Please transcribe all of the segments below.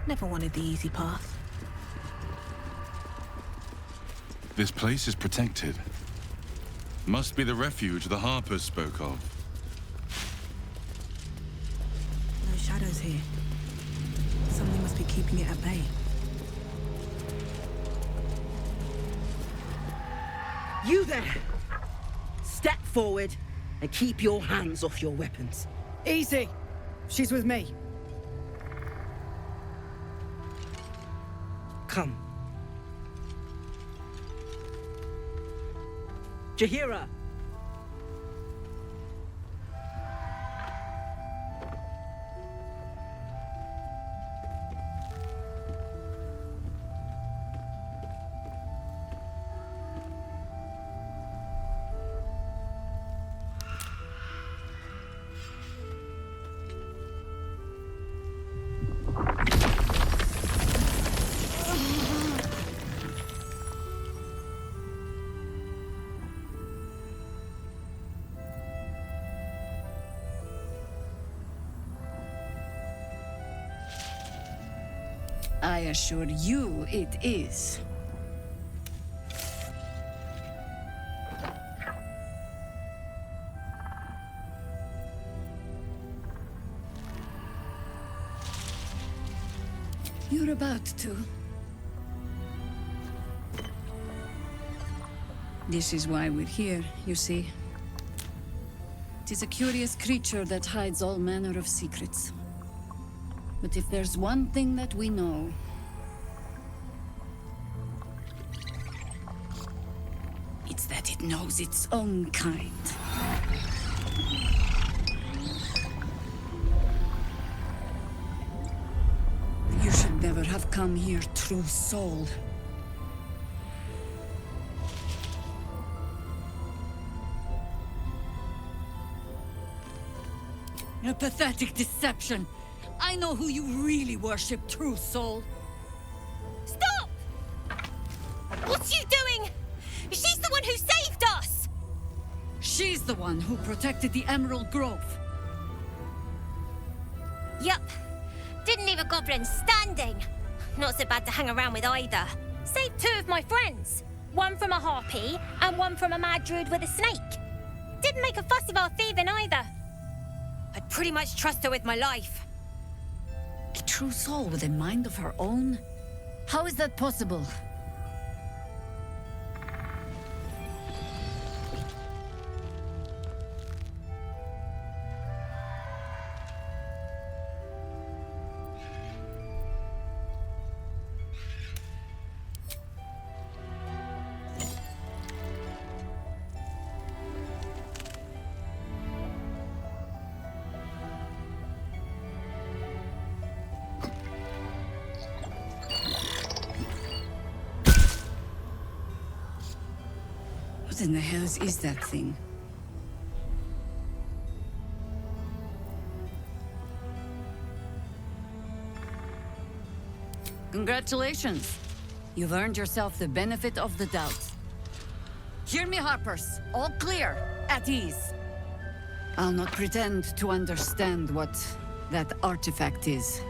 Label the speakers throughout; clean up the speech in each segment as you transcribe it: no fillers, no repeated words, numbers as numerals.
Speaker 1: Never wanted the easy path.
Speaker 2: This place is protected. Must be the refuge the Harpers spoke of.
Speaker 1: No shadows here. Something must be keeping it at bay.
Speaker 3: You there! Step forward and keep your hands off your weapons.
Speaker 4: Easy. She's with me.
Speaker 3: Come. Jaheira!
Speaker 5: I assure you it is. You're about to. This is why we're here, you see. It is a curious creature that hides all manner of secrets. But if there's one thing that we know, it's that it knows its own kind. You should never have come here, true soul. A pathetic deception. I know who you really worship, true soul.
Speaker 6: Stop! What's you doing? She's the one who saved us!
Speaker 5: She's the one who protected the Emerald Grove.
Speaker 6: Yup. Didn't leave a goblin standing. Not so bad to hang around with either. Saved two of my friends. One from a harpy, and one from a mad druid with a snake. Didn't make a fuss of our thieving either. I'd pretty much trust her with my life.
Speaker 5: A true soul with a mind of her own? How is that possible? What in the hells is that thing? Congratulations! You've earned yourself the benefit of the doubt. Hear me, Harpers. All clear. At ease. I'll not pretend to understand what that artifact is.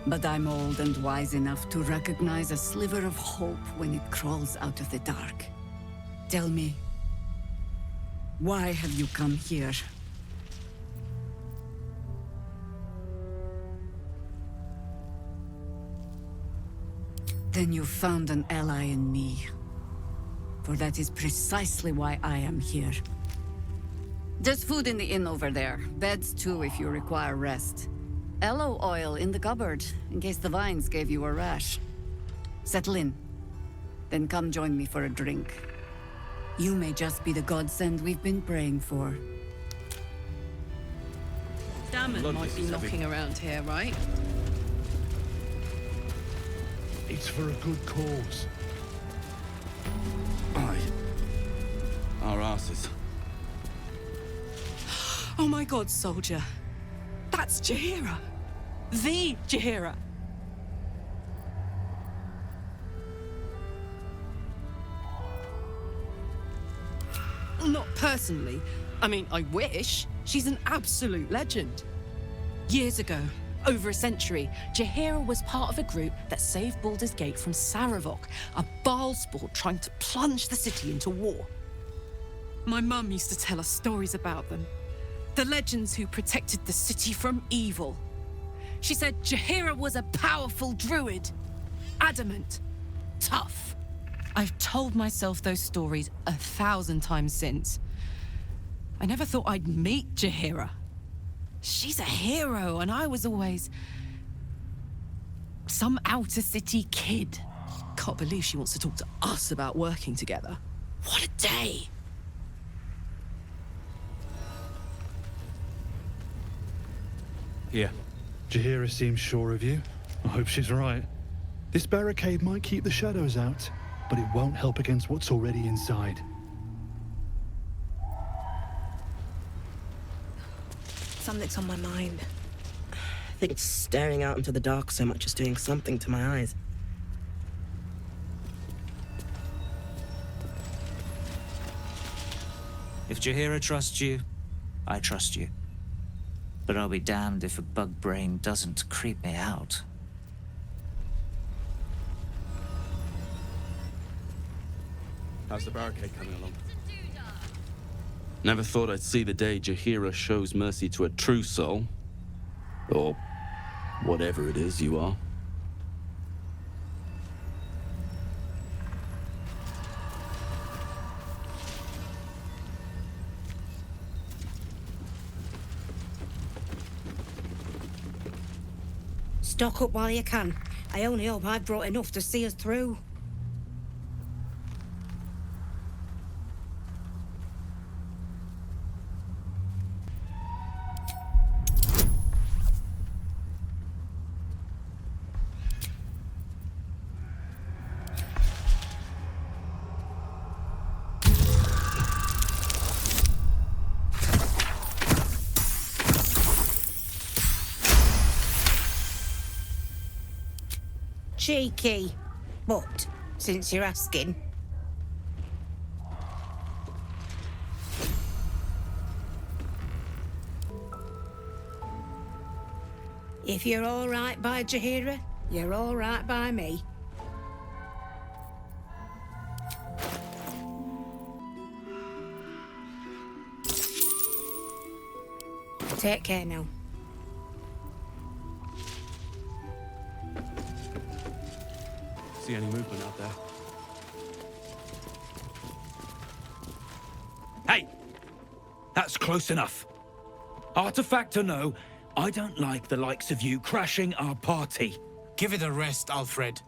Speaker 5: But I'm old and wise enough to recognize a sliver of hope when it crawls out of the dark. Tell me, why have you come here? Then you found an ally in me. For that is precisely why I am here. There's food in the inn over there. Beds too if you require rest. Aloe oil in the cupboard, in case the vines gave you a rash. Settle in. Then come join me for a drink. You may just be the godsend we've been praying for.
Speaker 4: Damon might be knocking around here, right?
Speaker 7: It's for a good cause.
Speaker 2: Aye. Our asses.
Speaker 4: Oh my god, soldier. That's Jaheira. The Jaheira. Not personally. I mean, I wish. She's an absolute legend. Years ago, Over a century, Jaheira was part of a group that saved Baldur's Gate from Saravok, a Baalsport trying to plunge the city into war. My mum used to tell us stories about them. The legends who protected the city from evil. She said Jaheira was a powerful druid. Adamant. Tough. I've told myself those stories 1,000 times since. I never thought I'd meet Jaheira. She's a hero, and I was always some outer city kid. Can't believe she wants to talk to us about working together. What a day!
Speaker 7: Here. Jaheira seems sure of you. I hope she's right. This barricade might keep the shadows out, but it won't help against what's already inside.
Speaker 1: Something's on my mind.
Speaker 3: I think staring out into the dark so much is doing something to my eyes.
Speaker 8: If Jaheira trusts you, I trust you. But I'll be damned if a bug brain doesn't creep me out.
Speaker 9: How's the barricade coming along? Never thought I'd see the day Jaheira shows mercy to a true soul. Or whatever it is you are.
Speaker 10: Stock up while you can. I only hope I've brought enough to see us through. Cheeky. But, since you're asking... If you're all right by Jaheira, you're all right by me. Take care now.
Speaker 9: See any movement out there?
Speaker 11: Hey! That's close enough. Artifact or no, I don't like the likes of you crashing our party.
Speaker 12: Give it a rest, Alfred.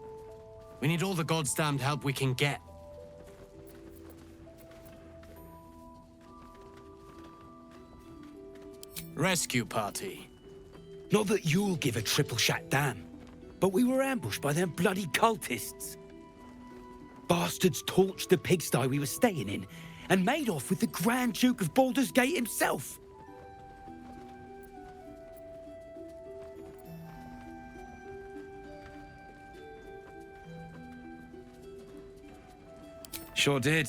Speaker 12: We need all the goddamned help we can get. Rescue party.
Speaker 11: Not that you'll give a triple shot damn, but we were ambushed by them bloody cultists. Bastards torched the pigsty we were staying in and made off with the Grand Duke of Baldur's Gate himself. Sure did.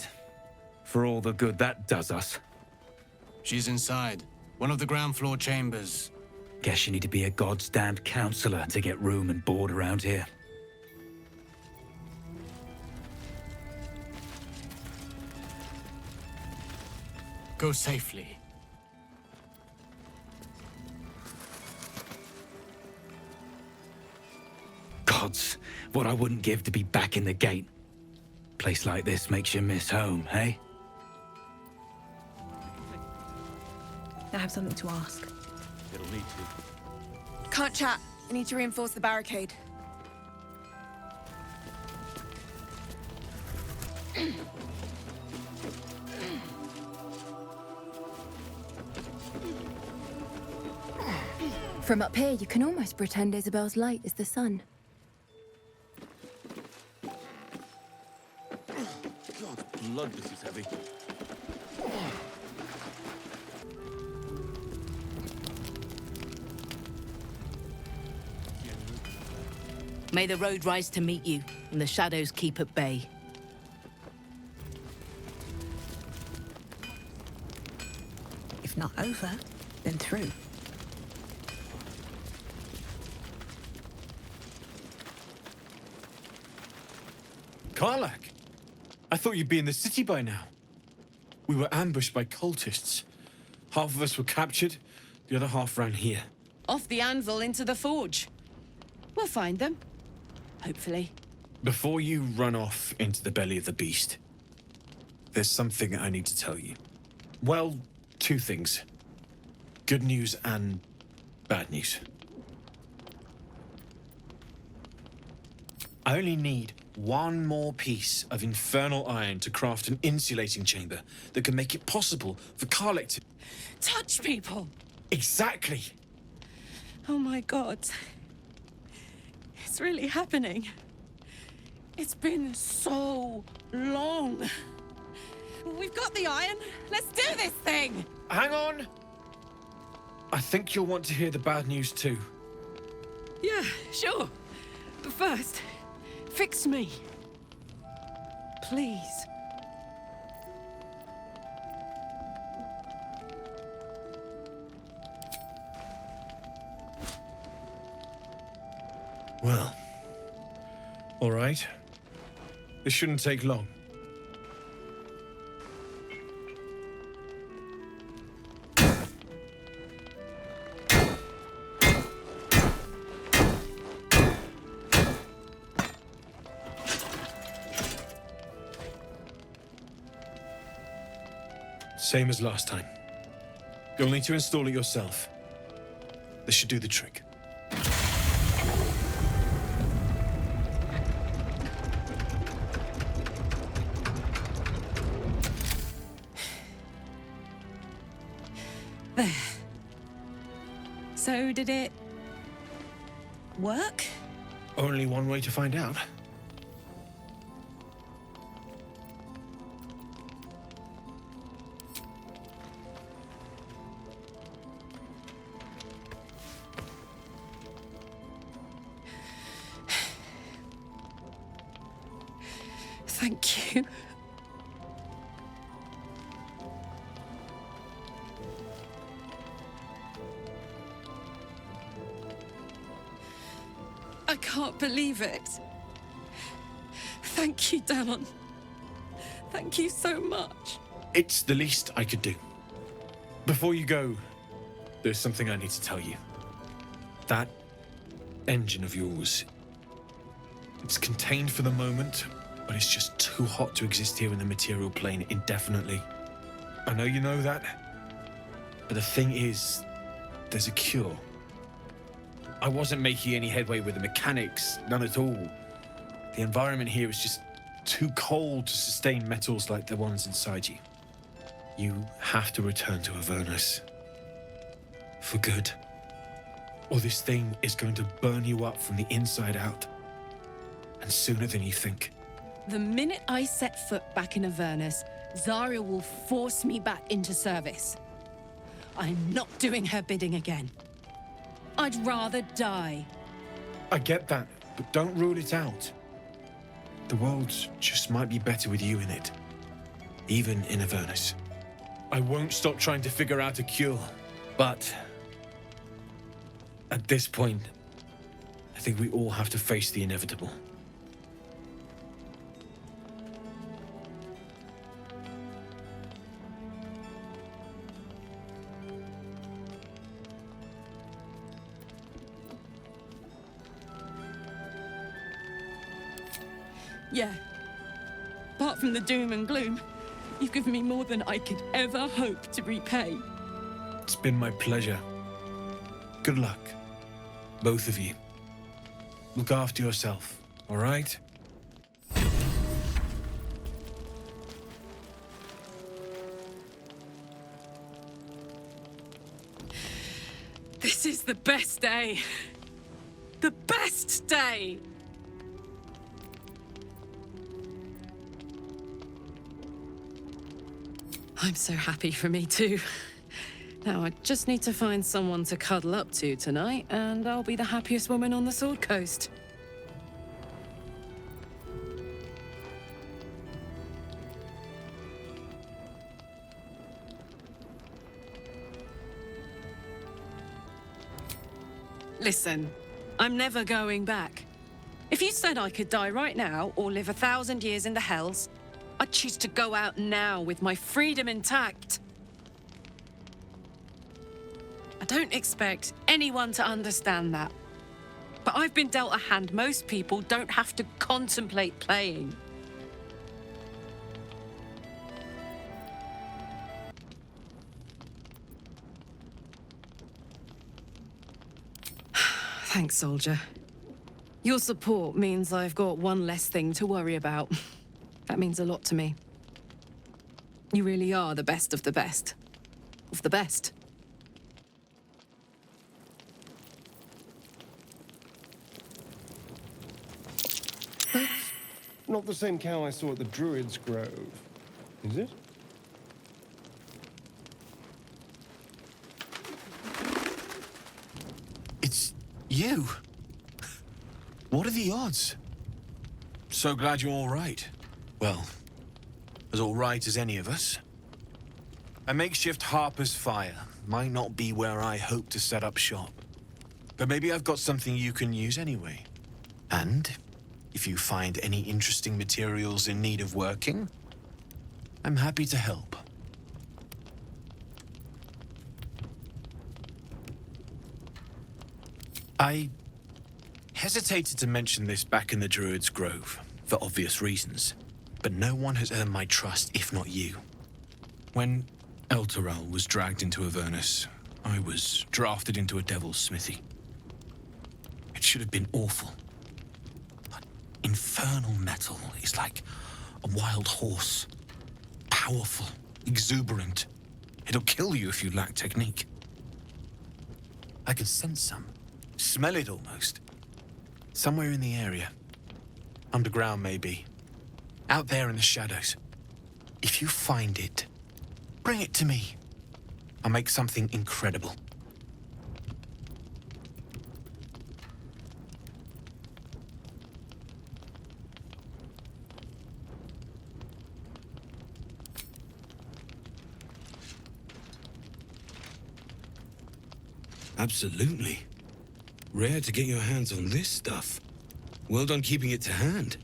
Speaker 11: For all the good that does us.
Speaker 12: She's inside. One of the ground floor chambers.
Speaker 11: Guess you need to be a goddamned counselor to get room and board around here.
Speaker 12: Go safely.
Speaker 11: Gods, what I wouldn't give to be back in the gate. Place like this makes you miss home, hey?
Speaker 1: I have something to ask.
Speaker 9: It'll need to.
Speaker 13: Can't chat. I need to reinforce the barricade.
Speaker 14: From up here, you can almost pretend Isabel's light is the sun.
Speaker 9: God, blood, this is heavy.
Speaker 15: May the road rise to meet you, and the shadows keep at bay.
Speaker 1: If not over, then through.
Speaker 16: Karlach! I thought you'd be in the city by now. We were ambushed by cultists. Half of us were captured, the other half ran here.
Speaker 15: Off the anvil into the forge. We'll find them. Hopefully.
Speaker 16: Before you run off into the belly of the beast, there's something I need to tell you. Well, two things. Good news and bad news. I only need one more piece of infernal iron to craft an insulating chamber that can make it possible for Karlach to...
Speaker 15: Touch people!
Speaker 16: Exactly!
Speaker 4: Oh my god. It's really happening. It's been so long. We've got the iron. Let's do this thing!
Speaker 16: Hang on! I think you'll want to hear the bad news too.
Speaker 4: Yeah, sure. But first, fix me. Please.
Speaker 16: Well, all right. This shouldn't take long. Same as last time. You'll need to install it yourself. This should do the trick.
Speaker 4: There. So did it work?
Speaker 16: Only one way to find out.
Speaker 4: Thank you. I can't believe it. Thank you, Danon. Thank you so much.
Speaker 16: It's the least I could do. Before you go, there's something I need to tell you. That engine of yours, it's contained for the moment, but it's just too hot to exist here in the material plane indefinitely. I know you know that, but the thing is, there's a cure. I wasn't making any headway with the mechanics, none at all. The environment here is just too cold to sustain metals like the ones inside you. You have to return to Avernus. For good. Or this thing is going to burn you up from the inside out. And sooner than you think.
Speaker 4: The minute I set foot back in Avernus, Zarya will force me back into service. I'm not doing her bidding again. I'd rather die.
Speaker 16: I get that, but don't rule it out. The world just might be better with you in it. Even in Avernus. I won't stop trying to figure out a cure, but at this point, I think we all have to face the inevitable.
Speaker 4: Yeah. Apart from the doom and gloom, you've given me more than I could ever hope to repay.
Speaker 16: It's been my pleasure. Good luck, both of you. Look after yourself, all right?
Speaker 4: This is the best day. The best day! I'm so happy for me too. Now I just need to find someone to cuddle up to tonight, and I'll be the happiest woman on the Sword Coast. Listen, I'm never going back. If you said I could die right now or live 1,000 years in the Hells, I'd choose to go out now with my freedom intact. I don't expect anyone to understand that. But I've been dealt a hand most people don't have to contemplate playing. Thanks, soldier. Your support means I've got one less thing to worry about. That means a lot to me. You really are the best of the best. Of the best.
Speaker 17: That's not the same cow I saw at the Druid's Grove, is it?
Speaker 18: It's you. What are the odds? So glad you're all right. Well, as all right as any of us. A makeshift Harper's Fire might not be where I hope to set up shop. But maybe I've got something you can use anyway. And if you find any interesting materials in need of working, I'm happy to help. I hesitated to mention this back in the Druid's Grove, for obvious reasons, but no one has earned my trust if not you. When Elturel was dragged into Avernus, I was drafted into a devil's smithy. It should have been awful. But infernal metal is like a wild horse. Powerful, exuberant. It'll kill you if you lack technique. I can sense some. Smell it almost. Somewhere in the area. Underground, maybe. Out there in the shadows. If you find it, bring it to me. I'll make something incredible.
Speaker 11: Absolutely. Rare to get your hands on this stuff. Well done keeping it to hand.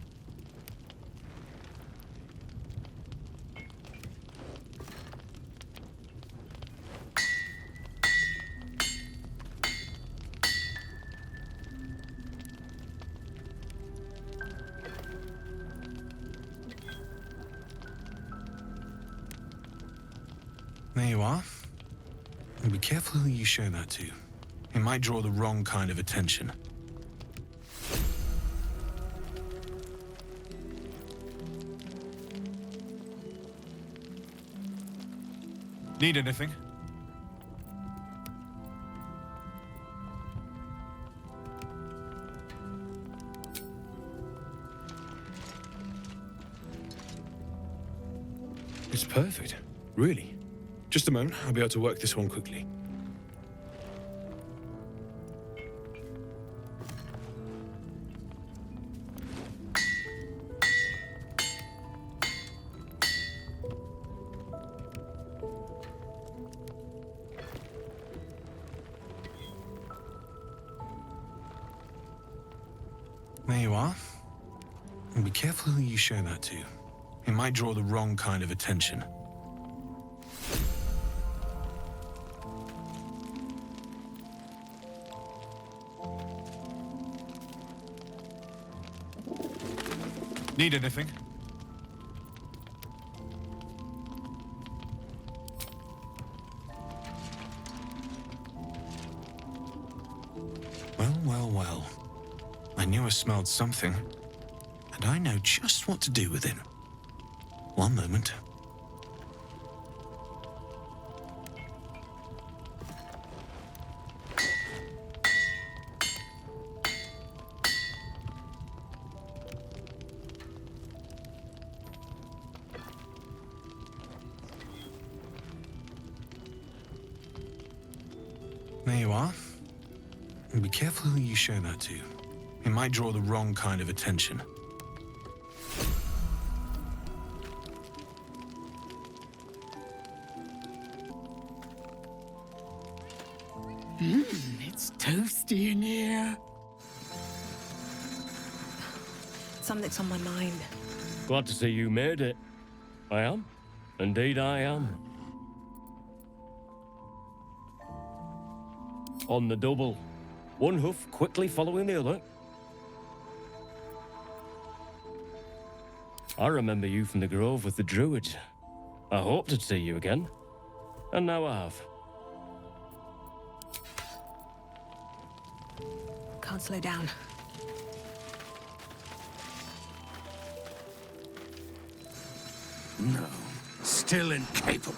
Speaker 18: There you are. And be careful who you show that to. It might draw the wrong kind of attention.
Speaker 2: Need anything?
Speaker 11: It's perfect. Really. Just a moment, I'll be able to work this one quickly.
Speaker 18: There you are. And be careful who you show that to. It might draw the wrong kind of attention.
Speaker 2: Need anything?
Speaker 18: Well, well, well. I knew I smelled something, and I know just what to do with it. One moment. There you are. And be careful who you show that to. It might draw the wrong kind of attention.
Speaker 11: It's toasty in here.
Speaker 1: something's on my mind.
Speaker 19: Glad to see you made it. I am. Indeed I am. On the double. One hoof quickly following the other. I remember you from the grove with the druids. I hoped to see you again. And now I have.
Speaker 1: Can't slow down.
Speaker 20: No, still incapable.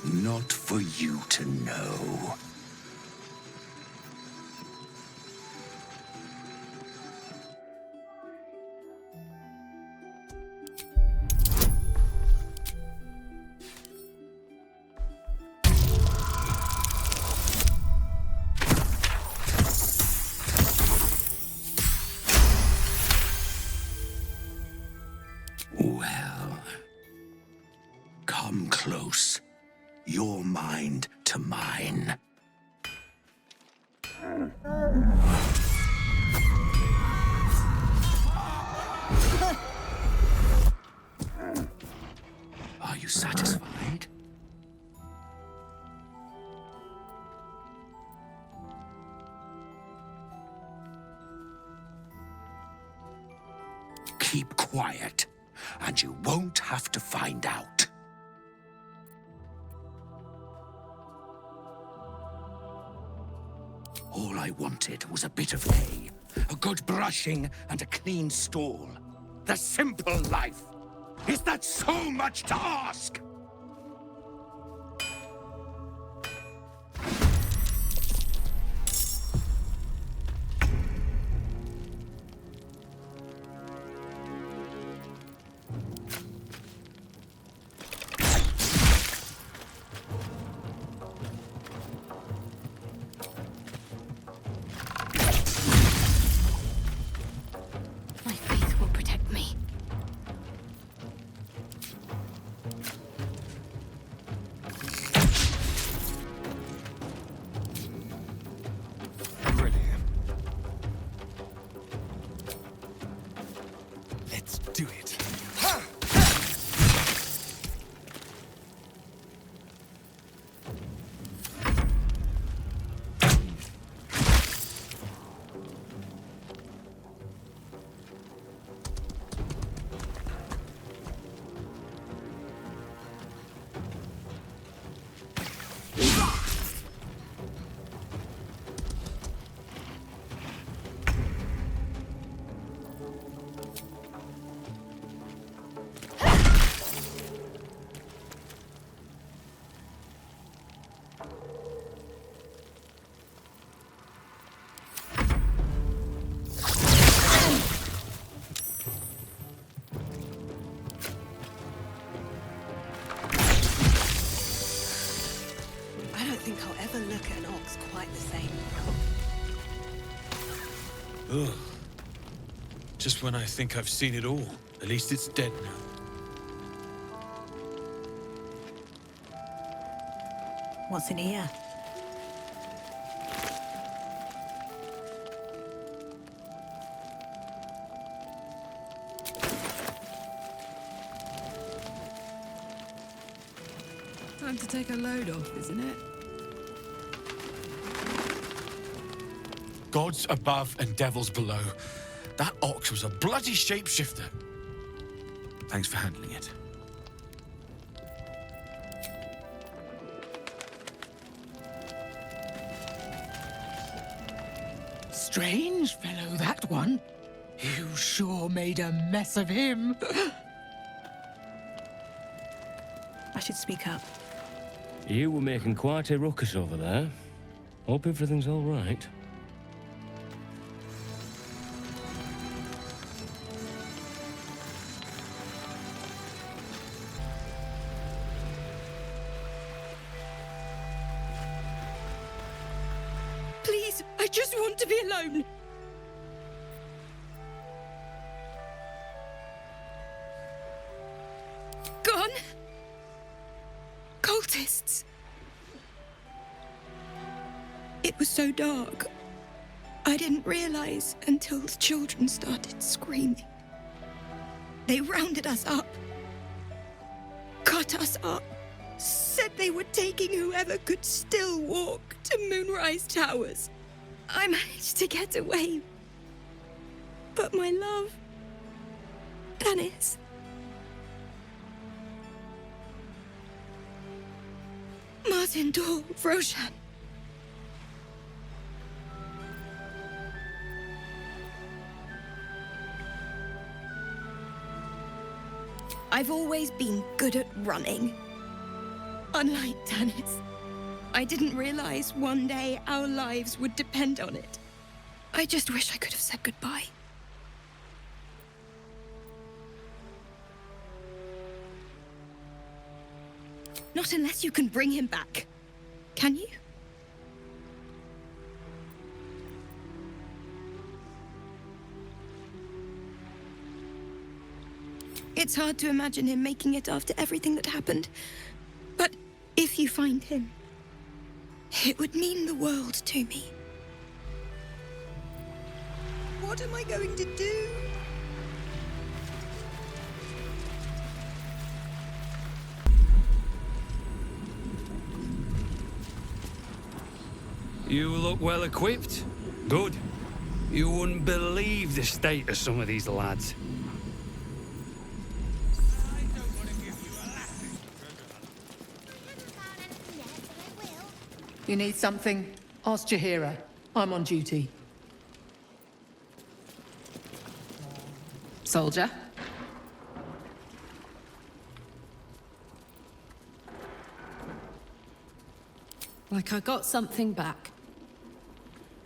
Speaker 20: Not for you to know. Well, come close. Your mind to mine. Are you satisfied? Keep quiet, and you won't have to find out. All I wanted was a bit of hay, a good brushing, and a clean stall. The simple life. Is that so much to ask?
Speaker 18: Ugh. Just when I think I've seen it all. At least it's dead now.
Speaker 1: What's in here?
Speaker 13: Time to take a load off, isn't it?
Speaker 18: Gods above and devils below. That ox was a bloody shapeshifter. Thanks for handling it.
Speaker 21: Strange fellow, that one. You sure made a mess of him.
Speaker 1: I should speak up.
Speaker 19: You were making quite a ruckus over there. Hope everything's all right.
Speaker 21: Please, I just want to be alone. Go on. Go
Speaker 1: cultists. It was so dark. I didn't realize until the children started screaming. They rounded us up, cut us up, said they were taking whoever could still walk to Moonrise Towers. I managed to get away, but my love, Dennis, Martin Dor, Roshan. I've always been good at running. Unlike Dennis, I didn't realize one day our lives would depend on it. I just wish I could have said goodbye. Not unless you can bring him back. Can you? It's hard to imagine him making it after everything that happened. But if you find him, it would mean the world to me. What am I going to do?
Speaker 11: You look well equipped. Good. You wouldn't believe the state of some of these lads.
Speaker 21: You need something? Ask Jaheira. I'm on duty.
Speaker 4: Soldier? Like I got something back.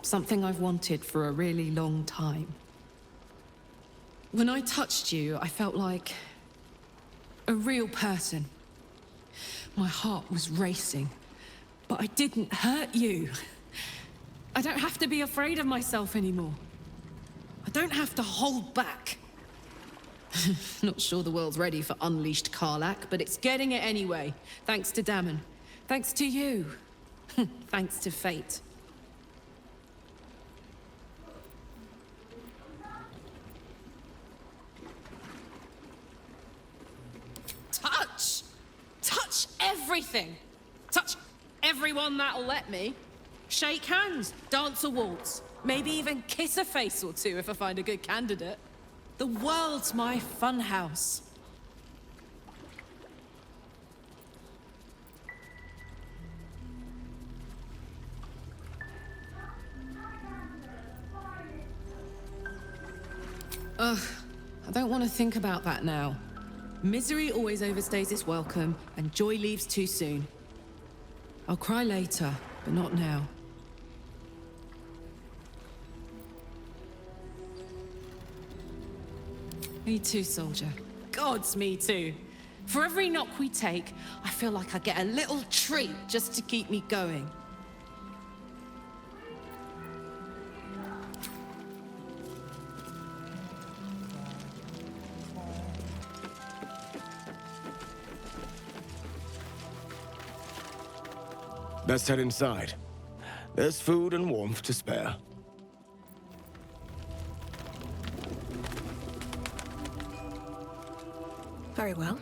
Speaker 4: Something I've wanted for a really long time. When I touched you, I felt like a real person. My heart was racing, but I didn't hurt you. I don't have to be afraid of myself anymore. I don't have to hold back. Not sure the world's ready for unleashed Karlach, but it's getting it anyway. Thanks to Dammon. Thanks to you. Thanks to fate. Touch! Touch everything! Touch everyone that'll let me. Shake hands, dance a waltz, maybe even kiss a face or two if I find a good candidate. The world's my funhouse. Ugh, I don't want to think about that now. Misery always overstays its welcome, and joy leaves too soon. I'll cry later, but not now. Me too, soldier. Gods, me too. For every knock we take, I feel like I get a little treat just to keep me going.
Speaker 6: Let's head inside. There's food and warmth to spare.
Speaker 1: Very well.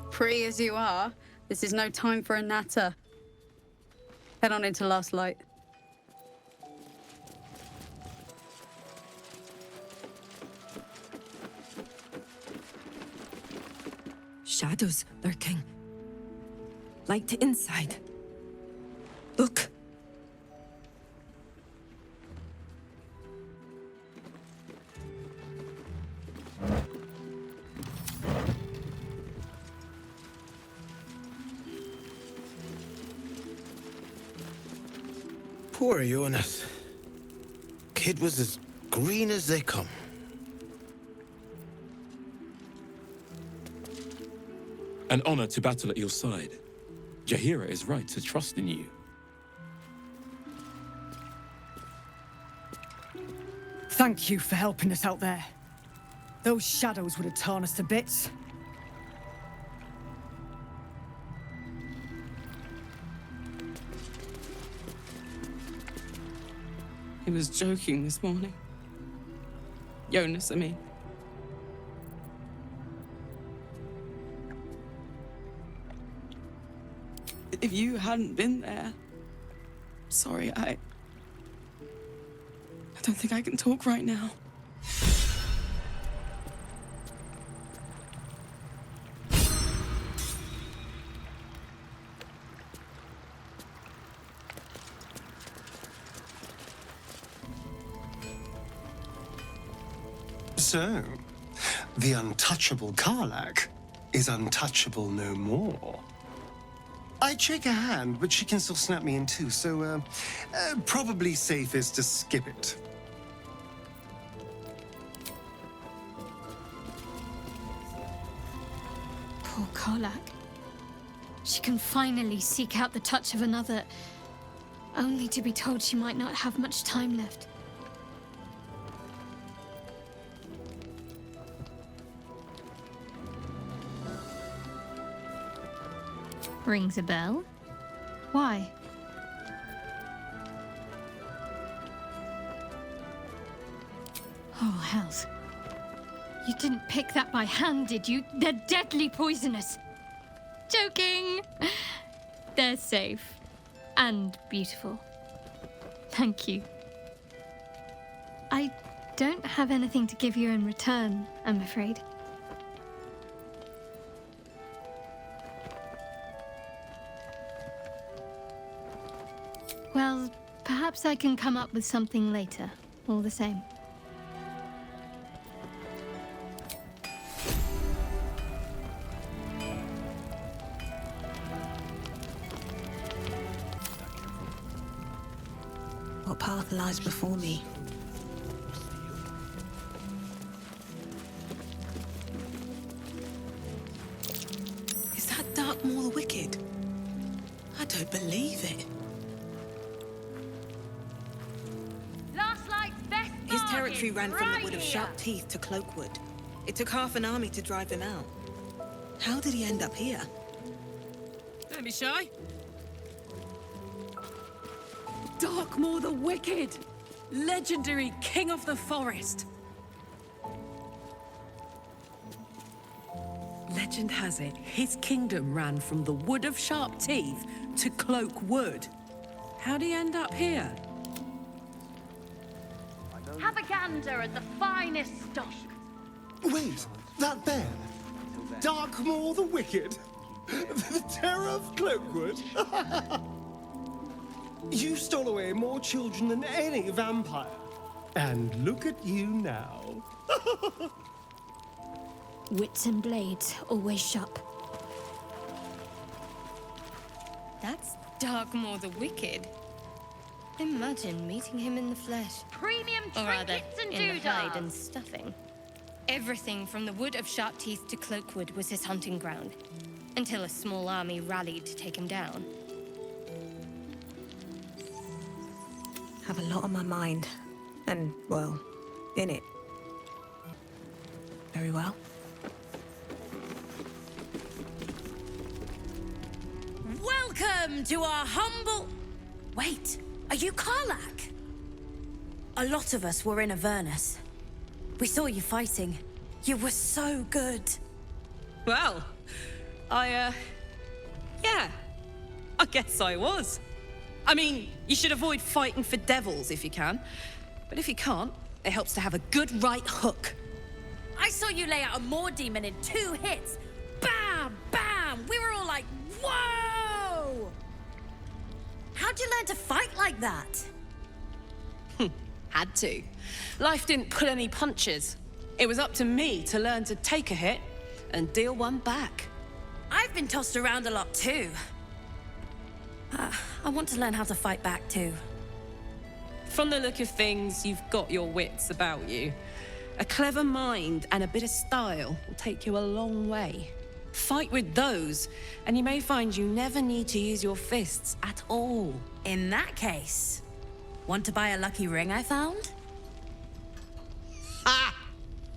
Speaker 5: Pretty as you are, this is no time for a natter. Head on into Last Light.
Speaker 1: Shadows lurking. Light inside. Look.
Speaker 6: Poor Jonas. Kid was as green as they come.
Speaker 9: An honor to battle at your side. Jaheira is right to trust in you.
Speaker 21: Thank you for helping us out there. Those shadows would have torn us to bits.
Speaker 4: He was joking this morning. Jonas, I mean. If you hadn't been there... Sorry, I don't think I can talk right now.
Speaker 17: So, the untouchable Karlach is untouchable no more. I'd shake her hand, but she can still snap me in two, so probably safest to skip it.
Speaker 7: Poor Karlach. She can finally seek out the touch of another, only to be told she might not have much time left. Rings a bell? Why? Oh, hells. You didn't pick that by hand, did you? They're deadly poisonous. Joking! They're safe. And beautiful. Thank you. I don't have anything to give you in return, I'm afraid. Well, perhaps I can come up with something later, all the same.
Speaker 10: What path lies before me? Is that Darkmoor the Wicked? I don't believe it. His territory ran from the Wood of Sharp Teeth to Cloakwood. It took half an army to drive him out. How did he end up here?
Speaker 4: Don't be shy. Darkmoor the Wicked! Legendary king of the forest! Legend has it, his kingdom ran from the Wood of Sharp Teeth to Cloakwood. How'd he end up here?
Speaker 22: Have a gander at the finest stock.
Speaker 17: Wait, that bear? Darkmoor the Wicked? The terror of Cloakwood? You stole away more children than any vampire. And look at you now.
Speaker 7: Wits and blades, always sharp.
Speaker 1: That's Darkmoor the Wicked. Imagine meeting him in the flesh.
Speaker 22: Premium
Speaker 1: Or rather,
Speaker 22: trinkets and
Speaker 1: in the hide
Speaker 22: doodads.
Speaker 1: and stuffing. Everything from the Wood of Sharp Teeth to Cloakwood was his hunting ground, until a small army rallied to take him down.
Speaker 10: Have a lot on my mind. And, well, in it. Very well.
Speaker 15: Welcome to our humble... Wait, are you Karlach? A lot of us were in Avernus. We saw you fighting. You were so good.
Speaker 4: Well, yeah, I guess I was. I mean, you should avoid fighting for devils if you can. But if you can't, it helps to have a good right hook.
Speaker 15: I saw you lay out a Moor demon in 2 hits. Bam! Bam! We were all like, whoa! How'd you learn to fight like that?
Speaker 4: Had to. Life didn't pull any punches. It was up to me to learn to take a hit and deal one back.
Speaker 15: I've been tossed around a lot too. I want to learn how to fight back too.
Speaker 4: From the look of things, you've got your wits about you. A clever mind and a bit of style will take you a long way. Fight with those, and you may find you never need to use your fists at all.
Speaker 15: In that case, want to buy a lucky ring I found?
Speaker 4: Ha!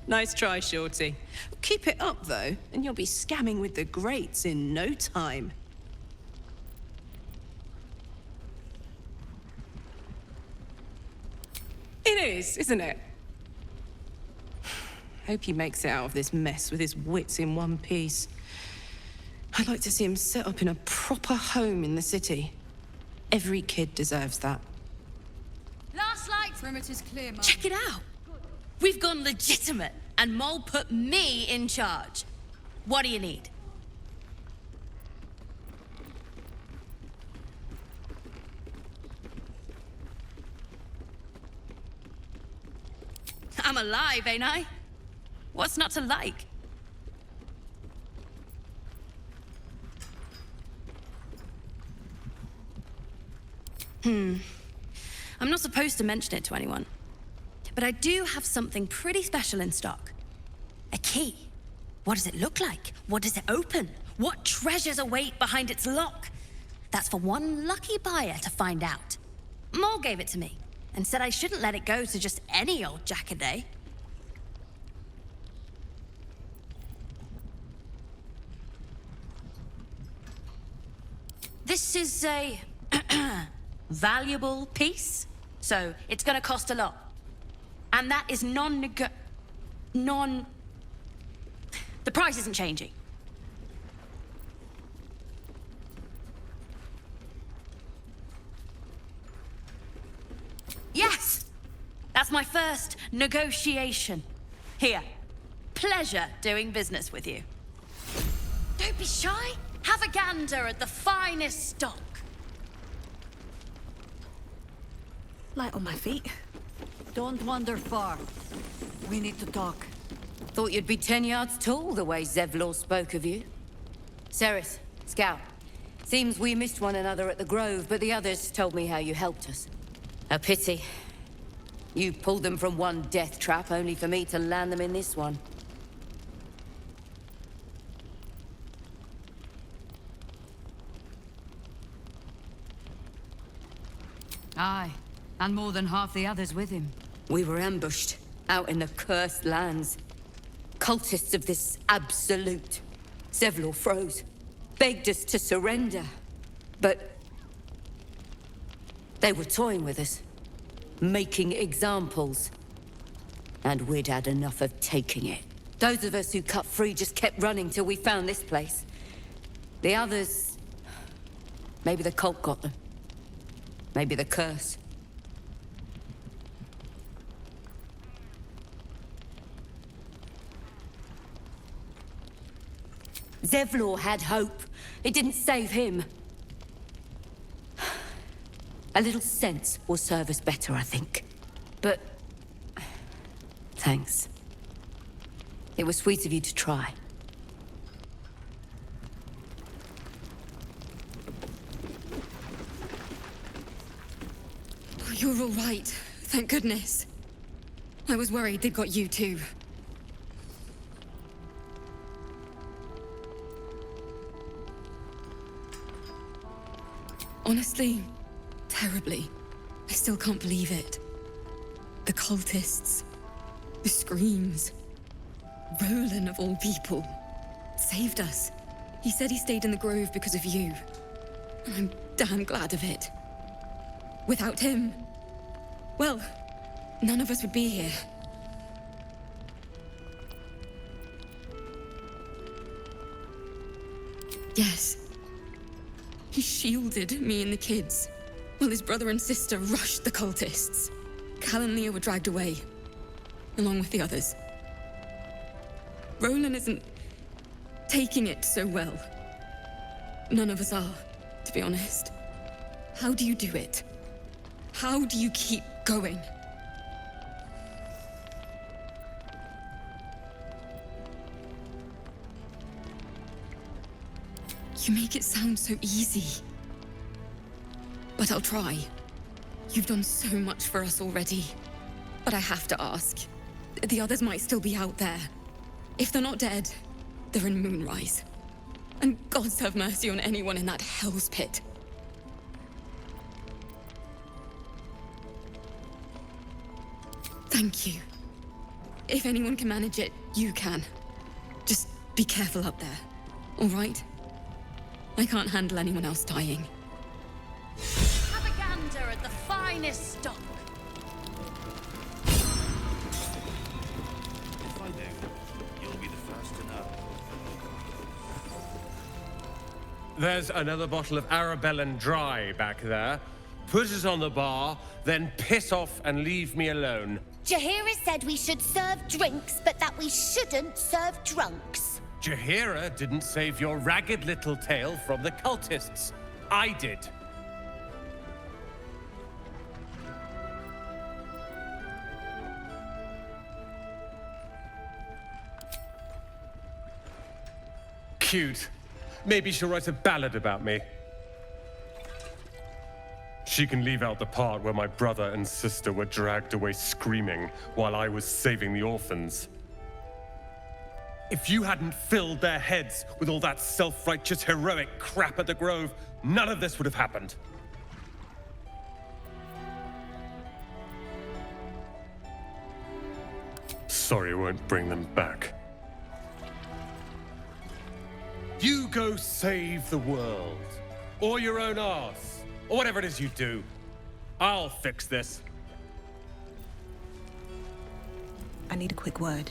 Speaker 4: Nice try, Shorty. Keep it up, though, and you'll be scamming with the greats in no time. is, isn't it? Hope he makes it out of this mess with his wits in one piece. I'd like to see him set up in a proper home in the city. Every kid deserves that.
Speaker 15: Last light!
Speaker 13: Perimeter's clear, Mum.
Speaker 15: Check it out! We've gone legitimate, and Mole put me in charge. What do you need? I'm alive, ain't I? What's not to like? I'm not supposed to mention it to anyone, but I do have something pretty special in stock. A key. What does it look like? What does it open? What treasures await behind its lock? That's for one lucky buyer to find out. Mole gave it to me and said I shouldn't let it go to just any old jackaday. This is a valuable piece, so it's gonna cost a lot. And that is the price isn't changing. Yes! That's my first negotiation. Here. Pleasure doing business with you. Don't be shy. Have a gander at the finest stock.
Speaker 5: Light on my feet. Don't wander far. We need to talk. Thought you'd be 10 yards tall the way Zevlor spoke of you. Ceres, Scout. Seems we missed one another at the Grove, but the others told me how you helped us. A pity. You pulled them from one death trap, only for me to land them in this one. Aye, and more than half the others with him. We were ambushed, out in the cursed lands. Cultists of this absolute. Zevlor froze, begged us to surrender. But they were toying with us, making examples. And we'd had enough of taking it. Those of us who cut free just kept running till we found this place. The others... maybe the cult got them. Maybe the curse. Zevlor had hope. It didn't save him. A little sense will serve us better, I think. But... thanks. It was sweet of you to try.
Speaker 1: You're all right. Thank goodness. I was worried they'd got you too. Honestly, terribly. I still can't believe it. The cultists. The screams. Roland, of all people, saved us. He said he stayed in the Grove because of you. And I'm damn glad of it. Without him, well, none of us would be here. Yes. He shielded me and the kids, while his brother and sister rushed the cultists. Cal and Leah were dragged away, along with the others. Roland isn't taking it so well. None of us are, to be honest. How do you do it? How do you keep going? You make it sound so easy. But I'll try. You've done so much for us already. But I have to ask. The others might still be out there. If they're not dead, they're in Moonrise. And gods have mercy on anyone in that hell's pit. Thank you. If anyone can manage it, you can. Just be careful up there, all right? I can't handle anyone else dying.
Speaker 15: Have a gander at the finest stock.
Speaker 3: There's another bottle of Arabellan Dry back there. Put it on the bar, then piss off and leave me alone.
Speaker 8: Jaheira said we should serve drinks, but that we shouldn't serve drunks.
Speaker 3: Jaheira didn't save your ragged little tail from the cultists. I did. Cute. Maybe she'll write a ballad about me. She can leave out the part where my brother and sister were dragged away screaming while I was saving the orphans. If you hadn't filled their heads with all that self-righteous heroic crap at the Grove, none of this would have happened. Sorry, I won't bring them back. You go save the world, or your own arse, or whatever it is you do. I'll fix this.
Speaker 10: I need a quick word.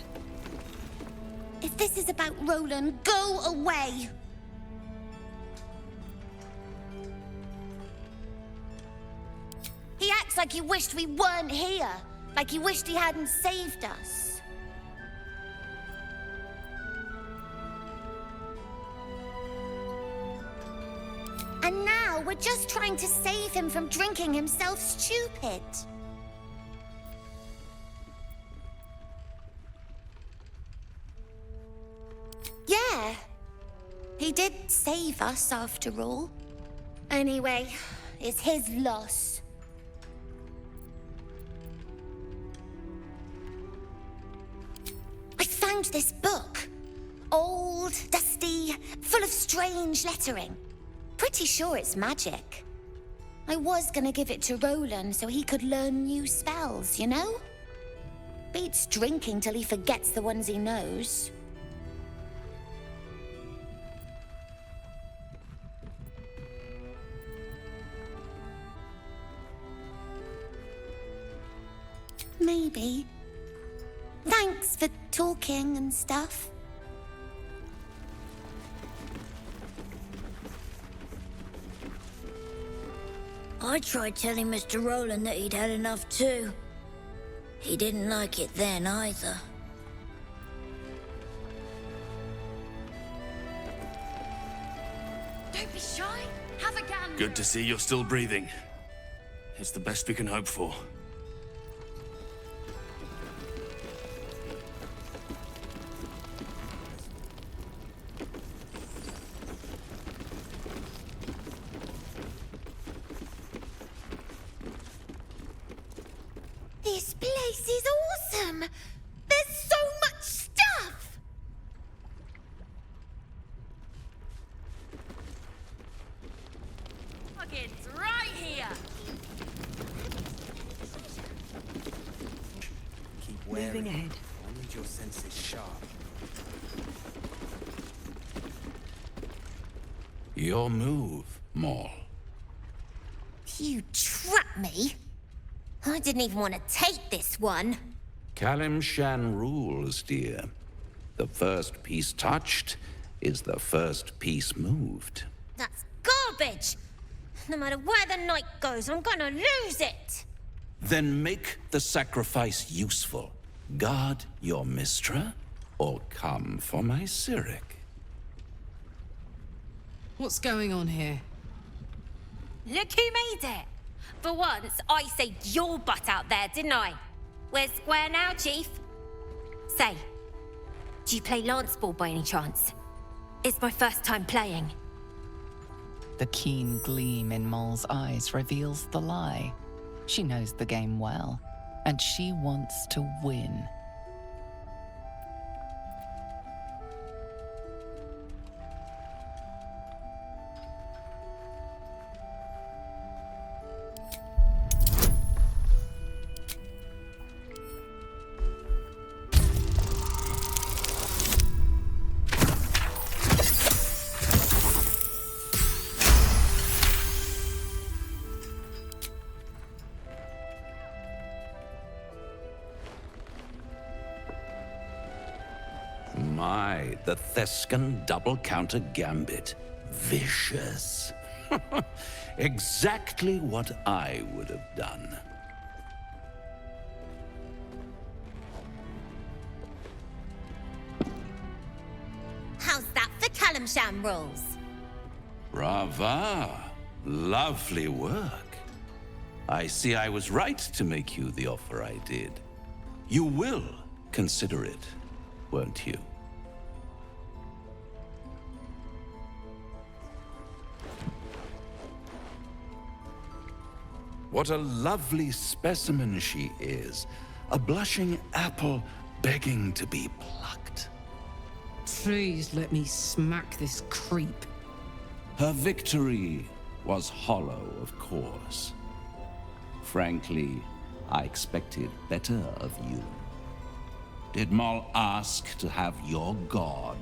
Speaker 8: If this is about Roland, go away! He acts like he wished we weren't here. Like he wished he hadn't saved us. And now we're just trying to save him from drinking himself stupid. Yeah, he did save us after all. Anyway, it's his loss. I found this book. Old, dusty, full of strange lettering. Pretty sure it's magic. I was gonna give it to Roland so he could learn new spells, you know? Beats drinking till he forgets the ones he knows. Maybe. Thanks for talking and stuff.
Speaker 15: I tried telling Mr. Roland that he'd had enough too. He didn't like it then either.
Speaker 22: Don't be shy. Have a gander.
Speaker 9: Good to see you're still breathing. It's the best we can hope for.
Speaker 8: This place is awesome! There's so much stuff!
Speaker 22: Look, it's right here.
Speaker 6: Keep
Speaker 10: Moving ahead.
Speaker 6: Only your senses sharp.
Speaker 20: Your move, Maul.
Speaker 8: You trapped me? I didn't even want to take this one.
Speaker 20: Kalimshan rules, dear. The first piece touched is the first piece moved.
Speaker 8: That's garbage! No matter where the night goes, I'm gonna lose it!
Speaker 20: Then make the sacrifice useful. Guard your Mistra, or come for my Cyric.
Speaker 4: What's going on here?
Speaker 8: Look who made it! For once, I saved your butt out there, didn't I? We're square now, Chief. Say, do you play lance ball by any chance? It's my first time playing.
Speaker 23: The keen gleam in Moll's eyes reveals the lie. She knows the game well, and she wants to win.
Speaker 20: My, the Thescan double counter gambit. Vicious. Exactly what I would have done.
Speaker 8: How's that for Kalimshan rules?
Speaker 20: Brava. Lovely work. I see I was right to make you the offer I did. You will consider it, won't you? What a lovely specimen she is. A blushing apple begging to be plucked.
Speaker 4: Please let me smack this creep.
Speaker 20: Her victory was hollow, of course. Frankly, I expected better of you. Did Maul ask to have your god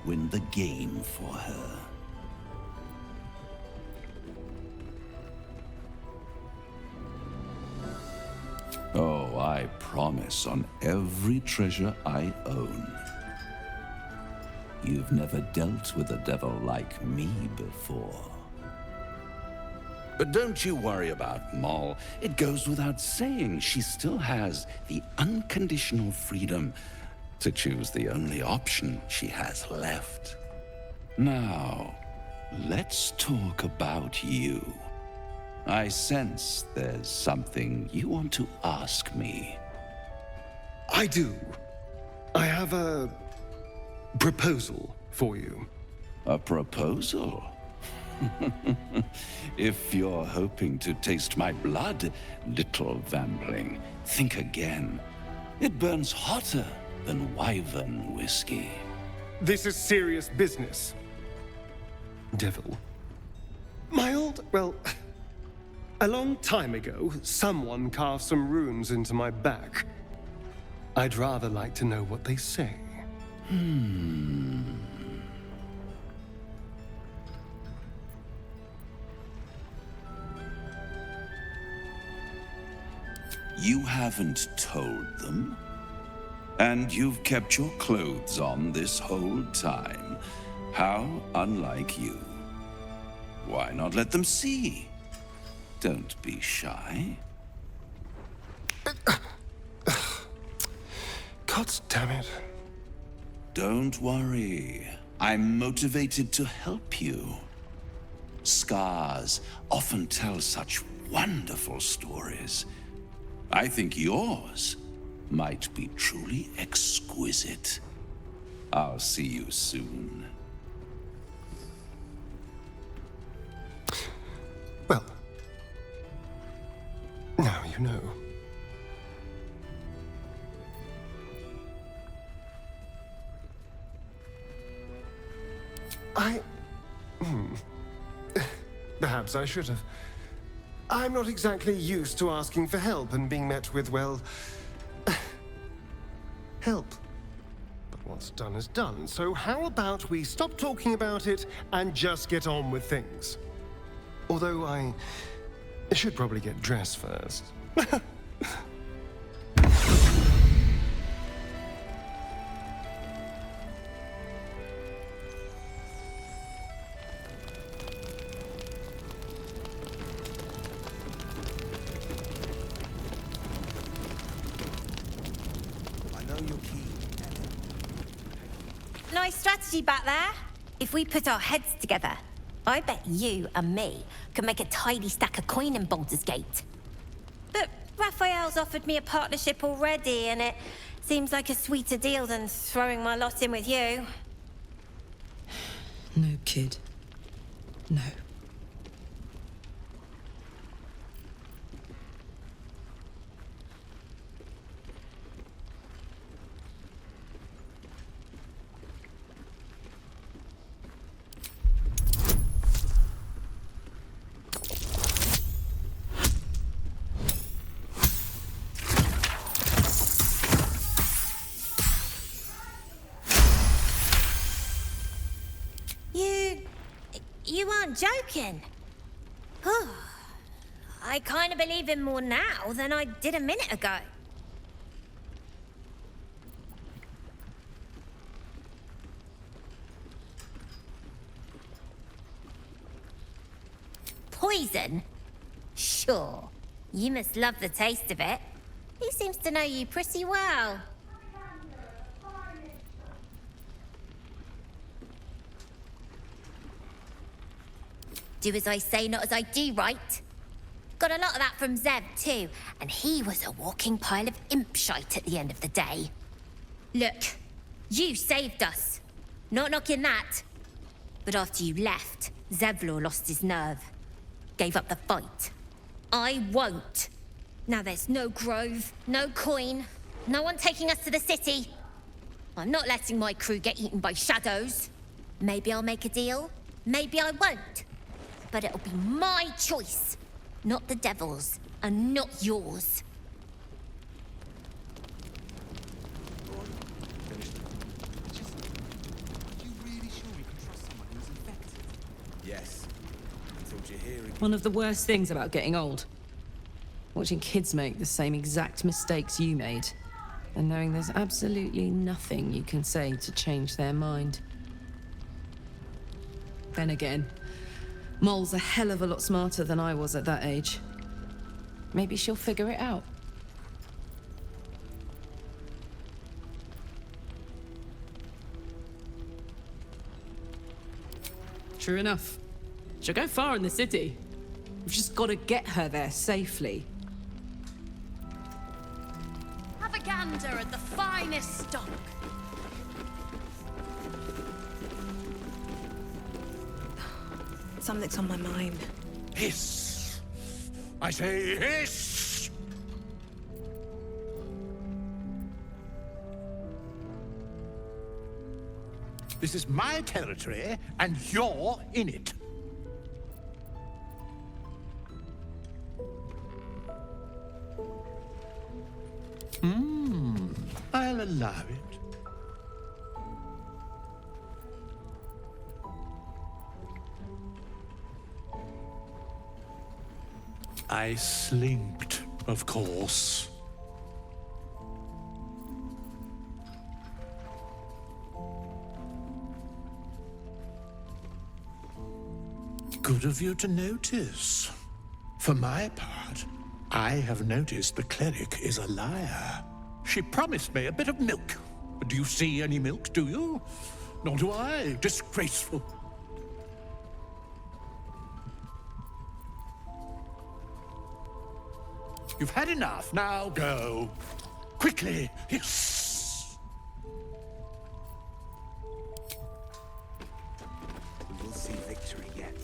Speaker 20: win the game for her? Oh, I promise on every treasure I own. You've never dealt with a devil like me before. But don't you worry about Maul. It goes without saying she still has the unconditional freedom to choose the only option she has left. Now, let's talk about you. I sense there's something you want to ask me.
Speaker 17: I do. I have a proposal for you.
Speaker 20: A proposal? If you're hoping to taste my blood, little vambling, think again. It burns hotter than wyvern whiskey.
Speaker 17: This is serious business. Devil. A long time ago, someone carved some runes into my back. I'd rather like to know what they say.
Speaker 20: You haven't told them? And you've kept your clothes on this whole time? How unlike you. Why not let them see? Don't be shy.
Speaker 17: God damn it.
Speaker 20: Don't worry. I'm motivated to help you. Scars often tell such wonderful stories. I think yours might be truly exquisite. I'll see you soon.
Speaker 17: Well, now you know. Perhaps I should have. I'm not exactly used to asking for help and being met with, well, help. But what's done is done, so how about we stop talking about it and just get on with things? Although I should probably get dressed first.
Speaker 8: Nice strategy back there. If we put our heads together, I bet you and me could make a tidy stack of coin in Baldur's Gate. But Raphael's offered me a partnership already, and it seems like a sweeter deal than throwing my lot in with you.
Speaker 4: No, kid. No.
Speaker 8: You aren't joking? I kind of believe him more now than I did a minute ago. poison? Sure. You must love the taste of it. He seems to know you pretty well. Do as I say, not as I do, right? Got a lot of that from Zeb, too, and he was a walking pile of imp shite at the end of the day. Look, you saved us. Not knocking that. But after you left, Zevlor lost his nerve. Gave up the fight. I won't. Now there's no grove, no coin, no one taking us to the city. I'm not letting my crew get eaten by shadows. Maybe I'll make a deal, maybe I won't. But it'll be my choice, not the devil's, and not yours.
Speaker 11: Yes. Until Jaheira...
Speaker 4: One of the worst things about getting old. Watching kids make the same exact mistakes you made. And knowing there's absolutely nothing you can say to change their mind. Then again, Mol's a hell of a lot smarter than I was at that age. Maybe she'll figure it out. True enough. She'll go far in the city. We've just got to get her there safely.
Speaker 22: Have a gander at the finest stock.
Speaker 10: Something's on my mind.
Speaker 3: Hiss! I say hiss! This is my territory, and you're in it. I'll allow it. I slinked, of course. Good of you to notice. For my part, I have noticed the cleric is a liar. She promised me a bit of milk. But do you see any milk, do you? Nor do I. Disgraceful. You've had enough. Now go. Quickly. Yes.
Speaker 11: We will see victory yet.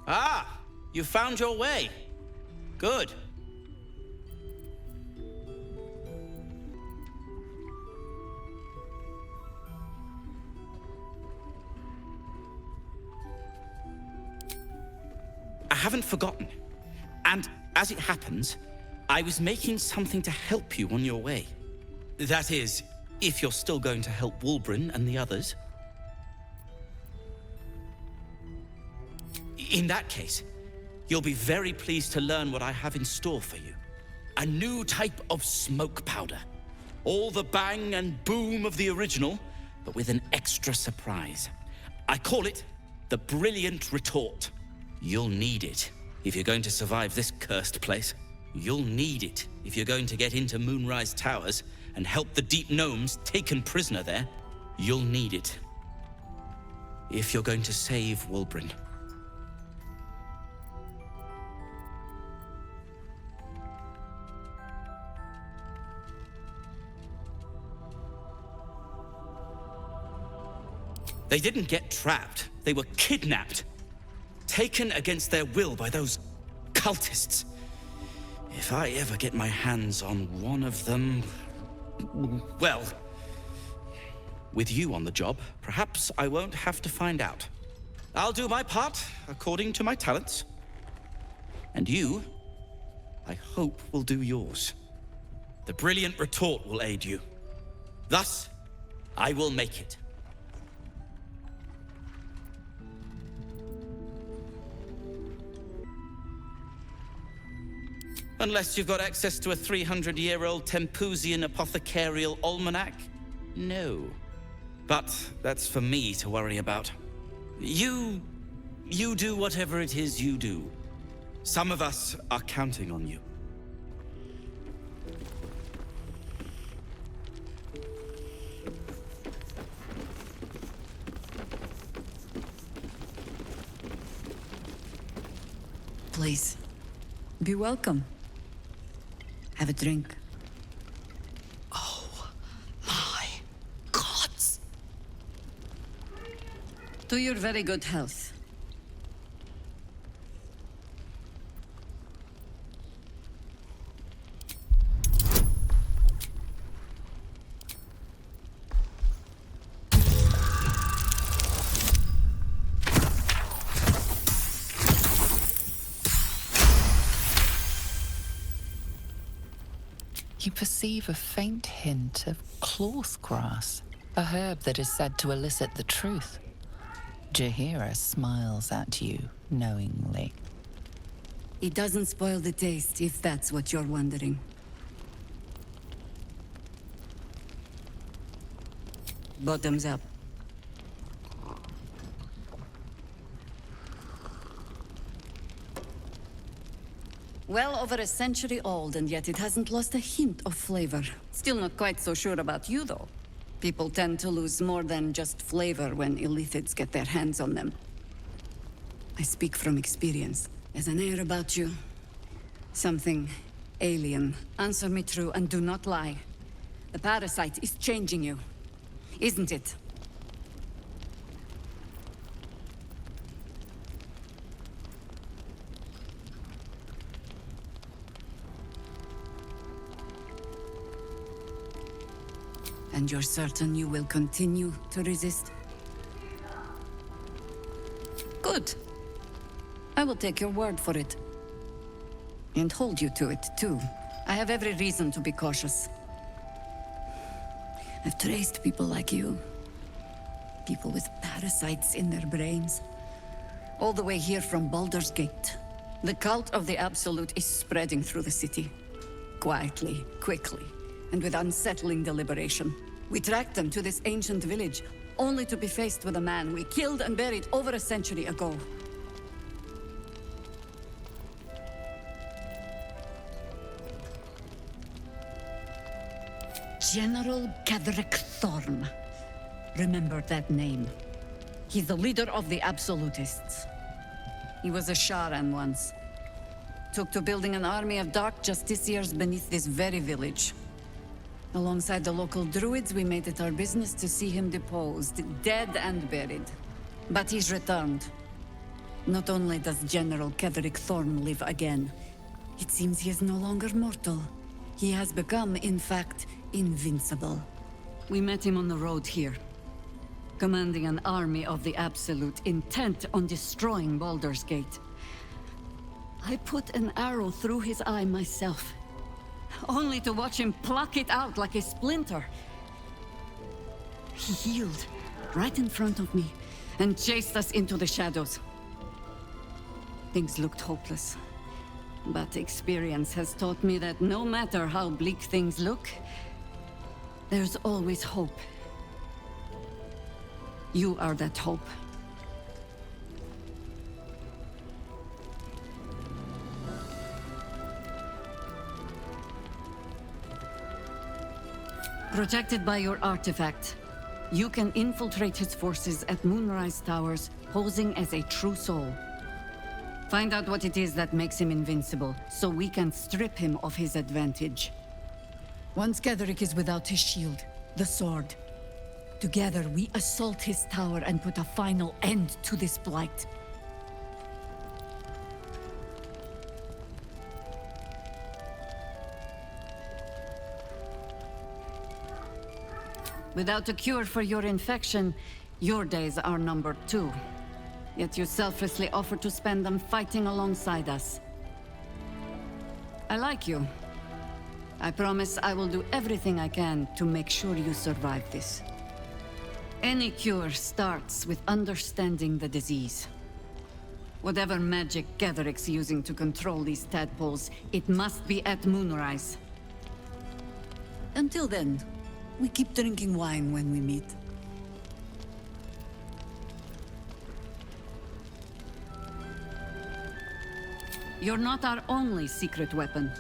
Speaker 9: Ah! You found your way. Good. I haven't forgotten. And as it happens, I was making something to help you on your way. That is, if you're still going to help Wulbren and the others. In that case, you'll be very pleased to learn what I have in store for you. A new type of smoke powder. All the bang and boom of the original, but with an extra surprise. I call it the Brilliant Retort. You'll need it if you're going to survive this cursed place. You'll need it if you're going to get into Moonrise Towers and help the Deep Gnomes taken prisoner there. You'll need it if you're going to save Wulbren. They didn't get trapped. They were kidnapped. Taken against their will by those cultists. If I ever get my hands on one of them... well... with you on the job, perhaps I won't have to find out. I'll do my part, according to my talents. And you, I hope, will do yours. The Brilliant Retort will aid you. Thus, I will make it. Unless you've got access to a 300-year-old Tempusian apothecarial almanac? No. But that's for me to worry about. You You do whatever it is you do. Some of us are counting on you.
Speaker 5: Please, be welcome. Have a drink.
Speaker 4: Oh, my gods!
Speaker 5: To your very good health.
Speaker 23: You perceive a faint hint of cloth grass, a herb that is said to elicit the truth. Jaheira smiles at you knowingly.
Speaker 5: It doesn't spoil the taste, if that's what you're wondering. Bottoms up. Well over a century old, and yet it hasn't lost a hint of flavor. Still not quite so sure about you, though. People tend to lose more than just flavor when illithids get their hands on them. I speak from experience. There's an air about you. Something alien. Answer me true and do not lie. The parasite is changing you, isn't it? And you're certain you will continue to resist? Good. I will take your word for it. And hold you to it, too. I have every reason to be cautious. I've traced people like you. People with parasites in their brains. All the way here from Baldur's Gate. The cult of the Absolute is spreading through the city. Quietly, quickly, and with unsettling deliberation. We tracked them to this ancient village, only to be faced with a man we killed and buried over a century ago. General Cleric Thorn. Remember that name. He's the leader of the Absolutists. He was a Sharan once. Took to building an army of dark justiciars beneath this very village. Alongside the local druids, we made it our business to see him deposed, dead and buried. But he's returned. Not only does General Cleric Thorn live again, it seems he is no longer mortal. He has become, in fact, invincible. We met him on the road here, commanding an army of the Absolute, intent on destroying Baldur's Gate. I put an arrow through his eye myself, only to watch him pluck it out like a splinter. He healed right in front of me and chased us into the shadows. Things looked hopeless, but experience has taught me that no matter how bleak things look, there's always hope. You are that hope. Protected by your artifact, you can infiltrate his forces at Moonrise Towers, posing as a true soul. Find out what it is that makes him invincible, so we can strip him of his advantage. Once Cleric is without his shield, the sword, together we assault his tower and put a final end to this blight. Without a cure for your infection, your days are numbered too. Yet you selflessly offer to spend them fighting alongside us. I like you. I promise I will do everything I can to make sure you survive this. Any cure starts with understanding the disease. Whatever magic Cleric's using to control these tadpoles, it must be at Moonrise. Until then, we keep drinking wine when we meet. You're not our only secret weapon.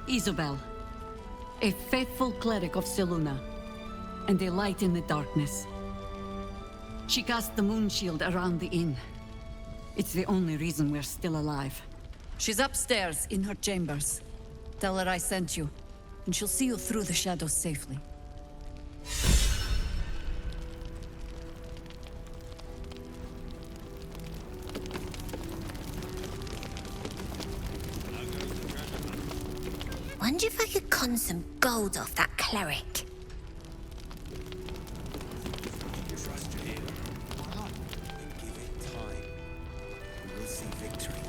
Speaker 5: Isobel, a faithful cleric of Selûne, and a light in the darkness. She cast the moon shield around the inn. It's the only reason we're still alive. She's upstairs in her chambers. Tell her I sent you, and she'll see you through the shadows safely.
Speaker 8: Wonder if I could con some gold off that cleric.
Speaker 6: Trust Jaheira. And give it time. We'll see victory.